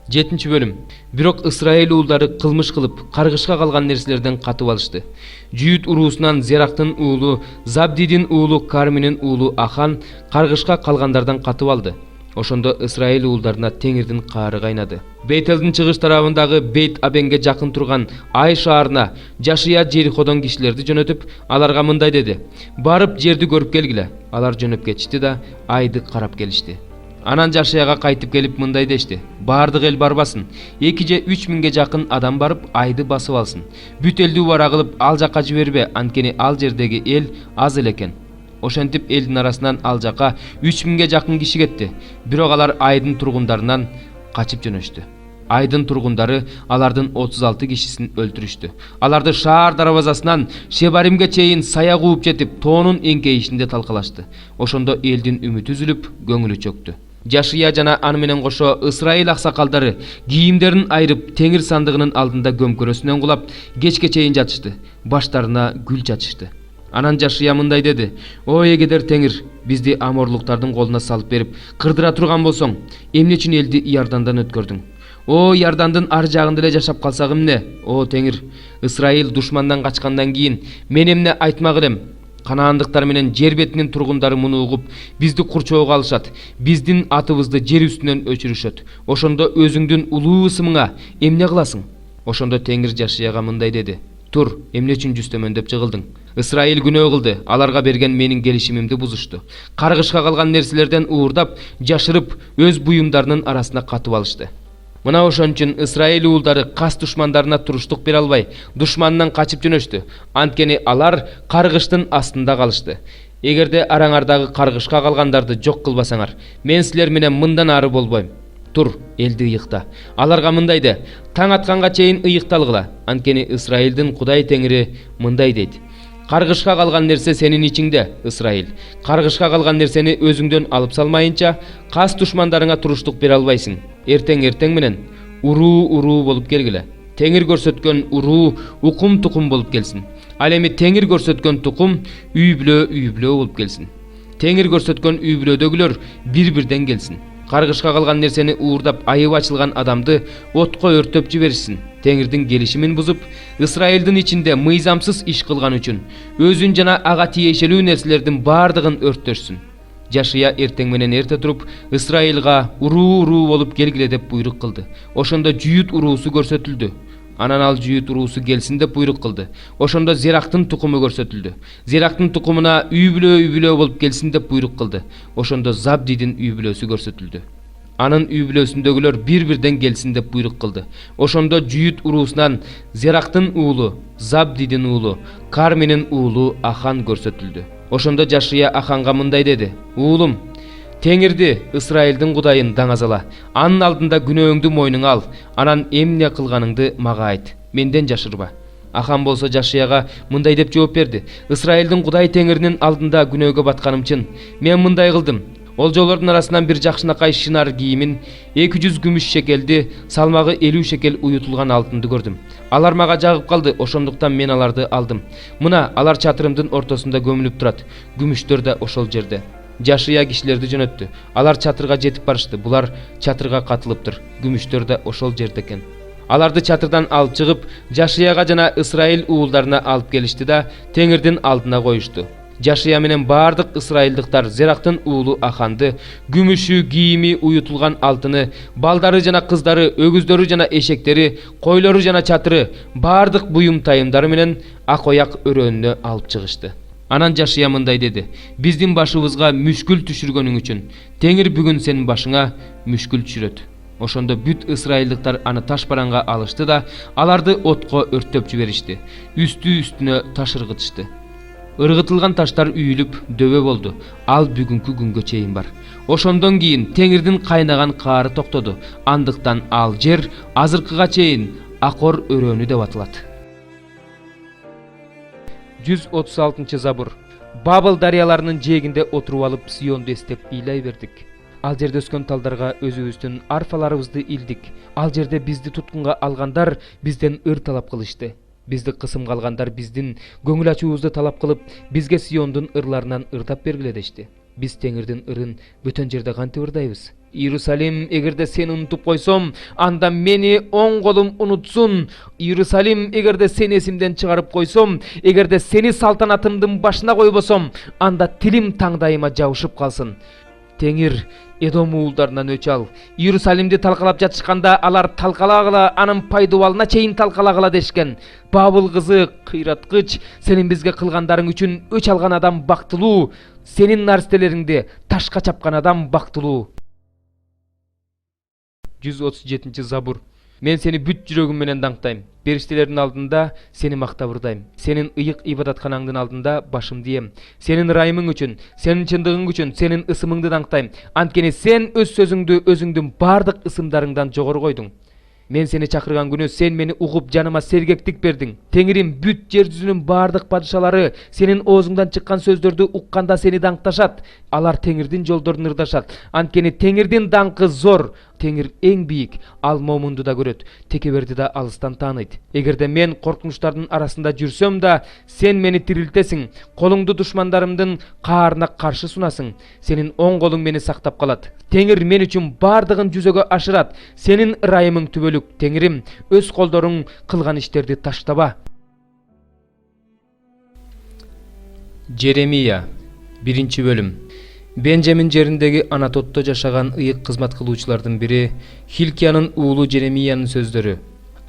7 bölüm. Бирок Исраил уулдары кылмыш кылып, каргышка калган нерселерден катып алышты. Жүйүт уруусунан Зерактын уулу, Забдидин уулу Карминин уулу Ахан каргышка калгандардан катып алды. Ошондо Исраил уулдарына Теңирдин каары кайнады. Бейтелдин чыгыш тарабындагы Бейт Абенге жакын турган Ай шаарына Жашия Жериходон кишилерди жөнөтүп, аларга мындай деди: "Барып жерди көрүп келгиле." Алар жөнөп кетишти да Айды карап келишти. Анан Жашияга кайтып келип мындай дешти: "Бардык эл барбасын. 2 же 3 миңге жакын адам барып Айды басып алсын. Бүт элди убара кылып ал жакка жибербе, анткени ал жердеги эл аз эле экен." Ошентип элдин арасынан ал жакка 3 миңге жакын киши кетти. Бирок алар Айдын тургундарынан качып жөнөштү. Айдын тургундары алардын 36 кишисин өлтүрүштү. Аларды шаар дарбазасынан Шебаримге чейин сая кууп жетип, тоонун эңкейишинде талкалашты. Ошондо элдин үмүтү үзүлүп, көңүлү чөктү. Жашия жана аны менен кошо Исраил аксакалдары кийимдерин айрып Теңир сандыгынын алдында көмкөрөсүнөн кулап, кечке чейин жатышты. Баштарына гүл чачышты. Анан Жашия мындай деди: "Ой эгедер Теңир, бизди аморлуктардын колуна салып берип, кырдыра турган болсоң, эмне үчүн элди Иордандан өткөрдүң? О, Иордандын ар жагында эле жашап калсак эмне? О Теңир, Исраил душмандан качкандан кийин мен эмне айтмак элем? Канаандыктар менен жер бетинин тургундары муну угуп, бизди курчоого алышат, биздин атыбызды жер үстүнөн өчүрүшөт. Ошондо өзүңдүн улуу ысымыңа эмне кыласың?" Ошондо Теңир Жашияга мындай деди: "Тур, эмне үчүн жүзтөмөндөп жыгылдың? Исраил күнөө кылды, аларга берген менин келишимимди бузушту. Каргышка калган нерселерден уурдап, жашырып, өз буюмдарынын арасына катып алышты. Мына ошон үчүн Исраил уулдары кас душмандарына туруштук бере албай, душмандан качып жөнөштү. Анткени алар каргыштын астында калышты. Эгерде араңардагы каргышка калгандарды жок кылбасаңар, мен силер менен мындан ары болбойм. Тур, элди ыйыкта. Аларга мындай де: таң атканга чейин ыйыкталгыла. Анткени Исраилдин Кудай Теңири мындай дейт: Каргышка калган нерсе сенин ичиңде, Исраил. Каргышка калган нерсени өзүңдөн алып салмайынча, кас душмандарыңа туруштук бере албайсың. Эртең менен уруу болуп келгиле. Теңир көрсөткөн уруу укум-тукум болуп келсин. Ал эми Теңир көрсөткөн тукум үй-бүлө болуп келсин. Теңир көрсөткөн үй-бүлөдөгүлөр бир-бирден келсин. Каргышка калган нерсени уурдап айып ачылган адамды отко өртөп жиберишсин. Теңирдин келишимин бузуп, Исраилдин ичинде мыйзамсыз иш кылган үчүн өзүн жана ага тиешелүү нерселердин бардыгын өрттөшсүн. Жашия эртең менен эрте туруп, Исраилга уруу болуп келгиле деп буйрук кылды. Ошондо жүйүт уруусу көрсөтүлдү. Анан ал жүйүт уруусу келсин деп буйрук кылды. Ошондо Зерактын тукуму көрсөтүлдү. Зерактын тукумуна үй-бүлө болуп келсин деп буйрук кылды. Ошондо Забдидин үй-бүлөсү көрсөтүлдү. Анын үй-бүлөсүндөгүлөр бир-бирден келсин деп буйрук кылды. Ошондо жүйүт уруусунан Зерактын уулу, Забдидин уулу, Карминин уулу Ахан көрсөтүлдү. Ошондо Жашия Аханга мындай деди: "Уулум, Теңирди, Исраилдин Кудайын даңазала. Анын алдында күнөөңдү мойнуңа ал. Анан эмне кылганыңды мага айт. Менден жашырба." Ахан болсо Жашияга мындай деп жооп берди: "Исраилдин Кудай Теңиринин алдында күнөөгө батканым чын. Мен мындай кылдым. Олжолордун арасынан бир жакшынакай шынар кийимин, 200 күмүш шекелди, салмагы 50 шекел уютулган алтынды көрдүм. Алар мага жагып калды, ошондуктан мен аларды алдым. Мына алар чатырымдын ортосунда көмүлүп турат. Күмүштөр да ошол жерде." Жашия кишилерди жөнөттү. Алар чатырга жетип барышты. Булар чатырга катылыптыр. Күмүштөр да ошол жерде экен. Аларды чатырдан алып чыгып, Жашияга жана Исраил уулдарына алып келишти да Теңирдин алдына коюшту. Жашия менен бардык исраилдыктар Зерактын уулу Аханды, күмүшү, кийими, уютулган алтыны, балдары жана кыздары, өгүздөрү жана эшектери, койлору жана чатыры, бардык буюм тайымдары менен Акояк өрөөнүнө алып чыгышты. Анан Жашия мындай деди: "Биздин башыбызга мүшкүл түшүргөнүң үчүн Теңир бүгүн сенин башыңа мүшкүл түшүрөт." Ошондо бүт ысрайылдыктар аны таш бараңга алышты да аларды отко өрттөп жиберишти. Үстүнө таш ыргытышты. Ыргытылган таштар үйүлүп дөбө болду. Ал бүгүнкү күнгө чейин бар. Ошондон кийин Теңирдин кайнаган каары токтоду. Андыктан ал жер азыркыга чейин Акор өрөөнү деп аталат. 136 Забур. Бабыл дарыяларынын жээгинде отуруп алып Сионду эстеп ыйлай бердик. Ал жерде өскөн талдарга өзүбүздүн арфаларыбызды илдик. Ал жерде бизди туткунга алгандар бизден ыр талап кылышты. Бизди кысымга алгандар биздин көңүл ачуубузду талап кылып, бизге Сиондун ырларынан ырдап бергиле дешти. Биз Теңирдин ырын бөтөн жерде кантип ырдайбыз? Иерусалим, эгерде сени унутуп койсом, анда мени оң колум унутсун. Иерусалим, эгерде сени эсимден чыгарып койсом, эгерде сени салтанатымдын башына койбосом, анда тилим таңдайыма жабышып калсын. Теңир Эдом уулдарынан өч ал. Иерусалимди талкалап жатышканда алар талкалагыла, анын пайдубалына чейин талкалагыла дешкен. Бабыл кызы кыйраткыч, сенин бизге кылгандарың үчүн өч алган адам бактылуу. Сенин нарстелериңди ташка чапкан адам бактылуу. 137 Забур. Мен сени бүт жүрөгүм менен даңктайм. Периштелердин алдында сени мактап ырдайм. Сенин ыйык ибадатканаңдын алдында башымды ийем. Сенин ырайымың үчүн, сенин чындыгың үчүн, сенин ысымыңды даңктайм. Анткени сен өз сөзүңдү өзүңдүн бардык ысымдарыңдан жогору койдуң. Мен сени чакырган күнү сен мени угуп жаныма сергектик бердиң. Теңирим, бүт жер жүзүнүн бардык падышалары сенин оозуңдан чыккан сөздөрдү укканда сени даңкташат. Алар Теңирдин жолдорун ырдашат. Анткени Теңирдин даңкы зор. Теңир эң бийик, ал момунду да көрөт, текеберди да алыстан тааныйт. Эгерде мен коркунучтардын арасында жүрсөм да, сен мени тирилтесиң, колуңду душмандарымдын каарына каршы сунасың. Сенин оң колуң мени сактап калат. Теңир мен үчүн бардыгын жүзөгө ашырат. Сенин ырайымың түбөлүк. Теңирим, өз колдоруң кылган иштерди таштаба. Жеремия 1 бөлүм. Бенжамин жериндеги Анатотто жашаган ыйык кызмат кылуучулардын бири Хилкиянын уулу Жеремиянын сөздөрү.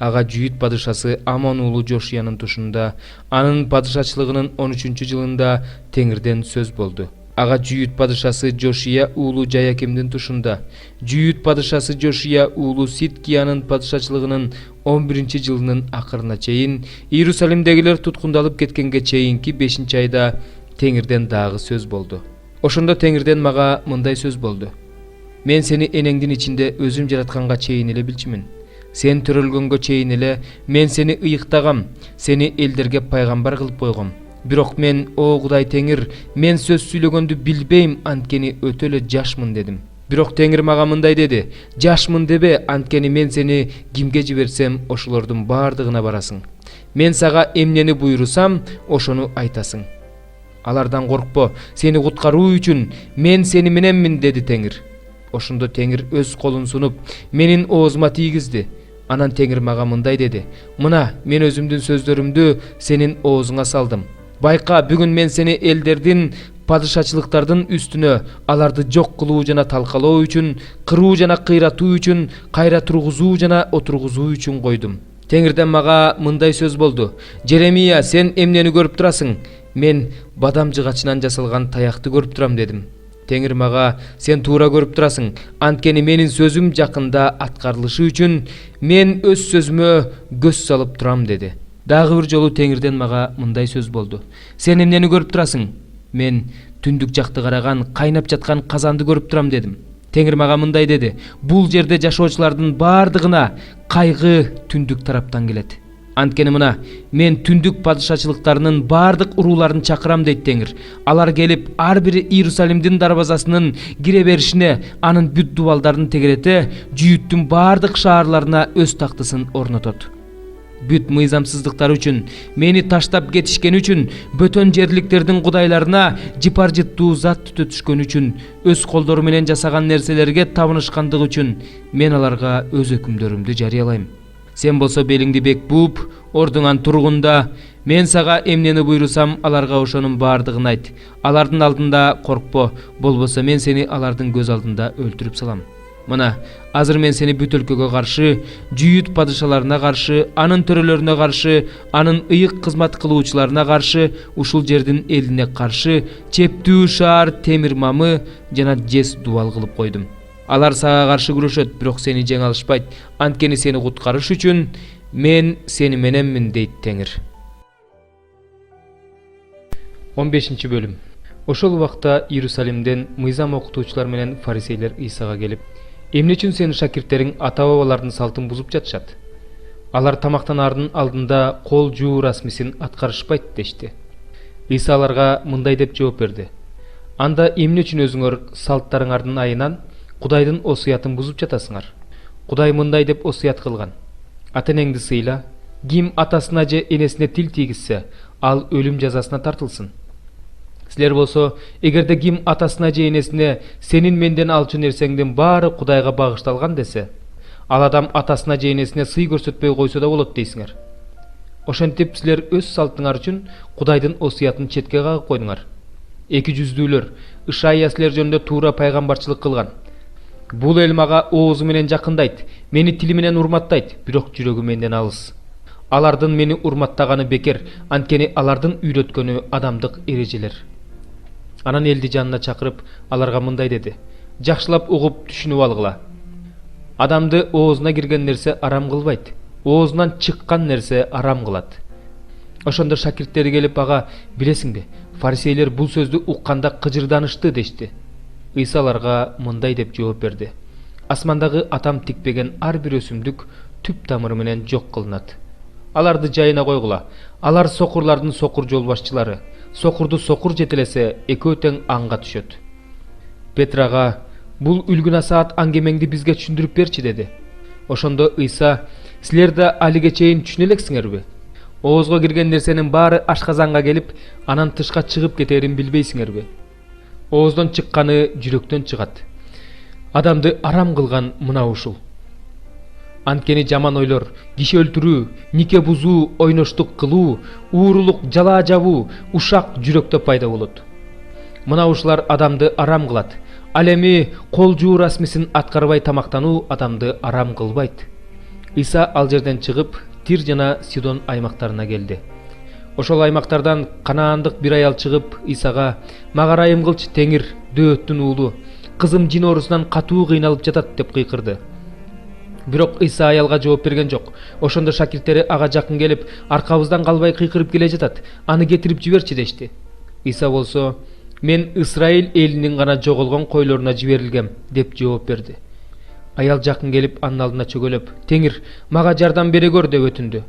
Ага Жүйүт падышасы Амон уулу Жошиянын тушунда, анын падышачылыгынын 13-жылында Теңирден сөз болду. Ага Жүйүт падышасы Жошия уулу Жаякимдин тушунда, Жүйүт падышасы Жошия уулу Ситкиянын падышачылыгынын 11-жылынын акырына чейин, Иерусалимдегилер туткундалып кеткенге чейинки 5-айда Теңирден дагы сөз болду. Ошондо Теңирден мага мындай сөз болду. Мен сени энеңдин ичинде өзүм жаратканга чейин эле билчимин. Сен төрөлгөнгө чейин эле мен сени ыйыктагам, сени элдерге пайгамбар кылып койгом. Бирок мен, о Кудай Теңир, мен сөз сүйлөгөндү билбейм, анткени өтө эле жашмын дедим. Бирок Теңир мага мындай деди: жашмын дебе, анткени мен сени кимге жиберсем, ошолордун бардыгына барасың. Мен сага эмнени буйрусам, ошону айтасың. Алардан коркпо, сени куткаруу үчүн мен сени мененмин, деди Теңир. Ошондо Теңир өз колун сунуп, менин оозума тийгизди. Анан Теңир мага мындай деди: мына, мен өзүмдүн сөздөрүмдү сенин оозуңа салдым. Байка, бүгүн мен сени элдердин, падышачылыктардын үстүнө, аларды жок кылуу жана талкалоо үчүн, кыруу жана кыйратуу үчүн, кайра тургузуу жана отургузуу үчүн койдум. Теңирден мага мындай сөз болду: Жеремия, сен эмнени көрүп турасың? Мен бадам жыгачынан жасалган таякты көрүп турам, дедим. Теңир мага: сен туура көрүп турасың, анткени менин сөзүм жакында аткарылышы үчүн мен өз сөзүмө көз салып турам, деди. Дагы бир жолу Теңирден мага мындай сөз болду: сен эмнени көрүп турасың? Мен түндүк жакты караган, кайнап жаткан казанды көрүп турам, дедим. Теңир мага мындай деди: бул жерде жашоочулардын бардыгына кайгы түндүк тараптан келет. Анткени мына, мен түндүк падышачылыктарынын бардык урууларын чакырам, дейт Теңир. Алар келип, ар бири Иерусалимдин дарбазасынын кире беришине анын бүт дубалдарын тегерете, Жүйүттүн бардык шаарларына өз тактысын орнотот. Бүт мыйзамсыздыктар үчүн, мени таштап кетишкен үчүн, бөтөн жерликтердин кудайларына жыпар жыттуу зат түтүшкөн үчүн, өз колдору менен жасаган нерселерге табынышкандыгы үчүн мен аларга өз өкүмдөрүмдү жарыялайм. Сен болсо белиңди бек бууп, ордуңан тургунда, мен сага эмнени буйрусам, аларга ошонун бардыгын айт. Алардын алдында коркпо, болбосо мен сени алардын көз алдында өлтүрүп салам. Мына, азыр мен сени бүт өлкөгө каршы, Жүйүт падышаларына каршы, анын төрөлөрүнө каршы, анын ыйык кызмат кылуучуларына каршы, ушул жердин элине каршы чептүү шаар темир мамы жана жес дубал кылып койдум. Алар сага каршы күрөшөт, бирок сени жеңе алышпайт, анткени сени куткарыш үчүн мен сени мененмин, дейт Теңир. 15 бөлүм. Ошол убакта Иерусалимден мыйзам окутуучулар менен фарисейлер Исага келип: эмне үчүн сенин шакирттериң ата-бабалардын салтын бузуп жатышат? Алар тамактанаардын алдында кол жуу расмисин аткарышпайт, дешти. Иса аларга мындай деп жооп берди: анда эмне үчүн өзүңөр салттарыңардын айынан Кудайдын осуятын бузуп жатасыңар? Кудай мындай деп осуят кылган: ата-энеңди сыйла, ким атасына же энесине тил тийгизсе, ал өлүм жазасына тартылсын. Силер болсо, эгерде ким атасына же энесине сенин менден алчу нерсеңдин баары Кудайга багышталган десе, ал адам атасына же энесине сый көрсөтпөй койсо да болот дейсиңер. Ошентип силер өз салтыңар үчүн Кудайдын осуятын четке кагып койдуңар. Эки жүздүүлөр Ишая силер жөнүндө туура пайгамбарчылык кылган. Бул эл мага оозу менен жакындайт, мени тили менен урматтайт, бирок жүрөгү менден алыс. Алардын мени урматтаганы бекер, анткени алардын үйрөткөнү адамдык эрежелер. Анан элди жанына чакырып, аларга мындай деди: жакшылап угуп түшүнүп алгыла. Адамды оозуна кирген нерсе арам кылбайт, оозунан чыккан нерсе арам кылат. Ошондо шакирттери келип ага: билесиңби, фарисейлер бул сөздү укканда кыжырданышты дешти. Ыйса аларга мындай деп жооп берди: асмандагы атам тикпеген ар бир өсүмдүк түп тамыры менен жок кылынат. Аларды жайына койгула. Алар сокурлардын сокур жол башчылары. Сокурду сокур жетелесе, экөө тең аңга түшөт. Петрага: бул үлгү саат аңгемеңди бизге түшүндүрүп берчи деди. Ошондо Ыйса: силер да алиге чейин түшүнө элексиңерби? Оозго кирген нерсенин баары ашказанга келип, анан тышка чыгып кетерин билбейсиңерби? Ооздон чыкканы жүрөктөн чыгат. Адамды арам кылган мына ушул. Анткени жаман ойлор, киши өлтүрүү, нике бузуу, ойноштук кылуу, уурулук, жалаа жабуу, ушак жүрөктө пайда болот. Мына ушулар адамды арам кылат. Ал эми кол жуу расмисин аткарбай тамактануу адамды арам кылбайт. Ыйса ал жерден чыгып, Тир жана Сидон аймактарына келди. Ошол аймактардан канаандык бир аял чыгып Ыйсага: мага ырайым кылчы Теңир, дөөттүн уулу, кызым жин оорусунан катуу кыйналып жатат деп кыйкырды. Бирок Ыйса аялга жооп берген жок. Ошондо шакирттери ага жакын келип, аркабыздан калбай кыйкырып келе жатат, аны кетирип жиберчи дешти. Ыйса болсо: мен Исраил элинин гана жоголгон койлоруна жиберилгем деп жооп берди. Аял жакын келип анын алдына чөгөлөп: Теңир, мага жардам бере көр деп өтүндү.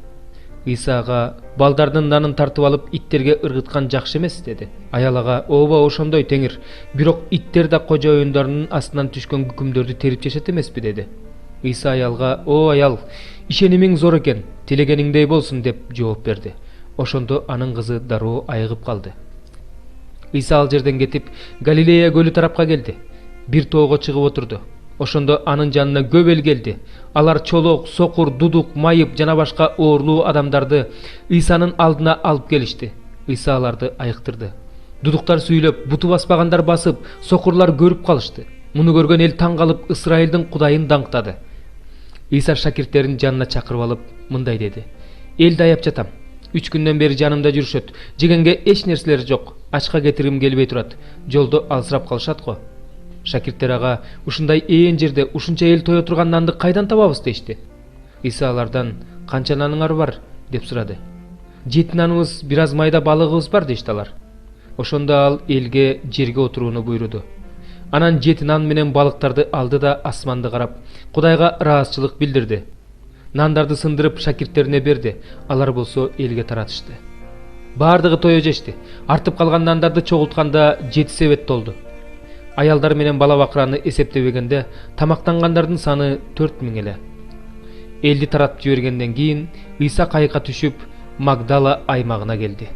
Ыйса ага: балдардын нанын тартып алып иттерге ыргыткан жакшы эмес деди. Аял ага: ооба ошондой Теңир, бирок иттер да кожоюндарынын астынан түшкөн күкүмдөрдү терип жешет эмеспи деди. Ыйса аялга: о аял, ишенимиң зор экен, тилегениңдей болсун деп жооп берди. Ошондо анын кызы дароо айыгып калды. Ыйса ал жерден кетип, Галилея көлү тарапка келди. Бир тоого чыгып отурду. Ошондо анын жанына көп эл келди. Алар чолок, сокур, дудук, майып жана башка оорулуу адамдарды Ыйсанын алдына алып келишти. Ыйса аларды айыктырды. Дудуктар сүйлөп, буту баспагандар басып, сокурлар көрүп калышты. Муну көргөн эл таң калып Исраилдин Кудайын даңктады. Ыйса шакирттерин жанына чакырып алып мындай деди: элди аяп жатам. 3 күндөн бери жанымда жүрүшөт. Жегенге эч нерселери жок. Ачка кетирим келбей турат. Жолдо алсырап калышат го. Шакирттер ага: ушундай ээн жерде ушунча эл тое турган нанды кайдан табабыз дешти. Ыйса алардан: канча наныңар бар деп сурады. 7 наныбыз, бир аз майда балыгыбыз бар дешти алар. Ошондо ал элге жерге отурууну буйруду. Анан 7 нан менен балыктарды алды да асманды карап, Кудайга ыраазычылык билдирди. Нандарды сындырып шакирттерине берди. Алар болсо элге таратышты. Бардыгы тое жешти. Артып калган нандарды чогултканда 7 себет толду. Аялдар менен бала бакыраны эсептебегенде тамактангандардын саны 4000 эле. Элди таратып жибергенден кийин Ыйса кайыкка түшүп Магдала аймагына келди.